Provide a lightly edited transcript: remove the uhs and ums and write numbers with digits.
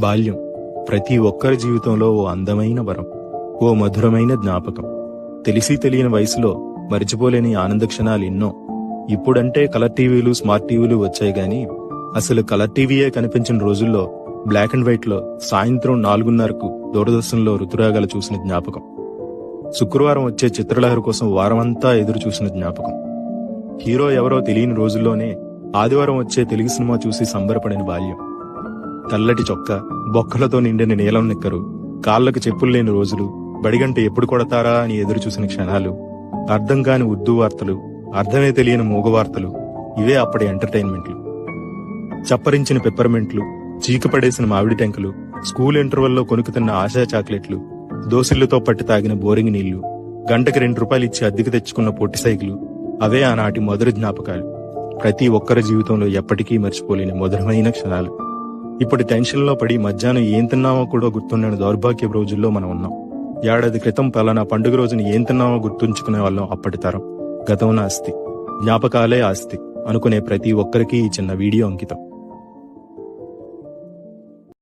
బాల్యం ప్రతి ఒక్కరి జీవితంలో ఓ అందమైన వరం, ఓ మధురమైన జ్ఞాపకం. తెలిసి తెలియని వయసులో మరిచిపోలేని ఆనంద క్షణాలు ఎన్నో. ఇప్పుడంటే కలర్ టీవీలు, స్మార్ట్ టీవీలు వచ్చాయి గాని అసలు కలర్ టీవీయే కనిపించిన రోజుల్లో బ్లాక్ అండ్ వైట్ లో సాయంత్రం 4:30కు దూరదర్శన్లో ఋతురాగాలు చూసిన జ్ఞాపకం. శుక్రవారం వచ్చే చిత్రలహరి కోసం వారమంతా ఎదురు చూసిన జ్ఞాపకం. హీరో ఎవరో తెలియని రోజుల్లోనే ఆదివారం వచ్చే తెలుగు సినిమా చూసి సంబరపడిన బాల్యం. తెల్లటి చొక్క, బొక్కలతో నిండిన నీలం నిక్కరు, కాళ్లకు చెప్పులు లేని రోజులు, బడిగంట ఎప్పుడు కొడతారా అని ఎదురు చూసిన క్షణాలు, అర్థం కాని ఉర్దూ వార్తలు, అర్థమే తెలియని మూగవార్తలు, ఇవే అప్పటి ఎంటర్టైన్మెంట్లు. చప్పరించిన పెప్పర్మెంట్లు, చీకపడేసిన మామిడి టెంకలు, స్కూల్ ఇంటర్వెల్లో కొనుక్కుతున్న ఆశా చాక్లెట్లు, దోసిళ్లతో పట్టి తాగిన బోరింగ్ నీళ్లు, గంటకి ₹2 ఇచ్చి అద్దెకి తెచ్చుకున్న పొట్టి సైకిలు, అవే ఆనాటి మధుర జ్ఞాపకాలు. ప్రతి ఒక్కరి జీవితంలో ఎప్పటికీ మర్చిపోలేని మధురమైన క్షణాలు. ఇప్పుడు టెన్షన్లో పడి మధ్యాహ్నం ఏం తిన్నామో కూడా గుర్తుండని దౌర్భాగ్య రోజుల్లో మనం ఉన్నాం. ఏడాది క్రితం పలానా పండుగ రోజున ఏం తిన్నామో గుర్తుంచుకునే వాళ్ళం అప్పటి తరం. గతం ఆస్తి, జ్ఞాపకాలే ఆస్తి అనుకునే ప్రతి ఒక్కరికి ఈ చిన్న వీడియో అంకితం.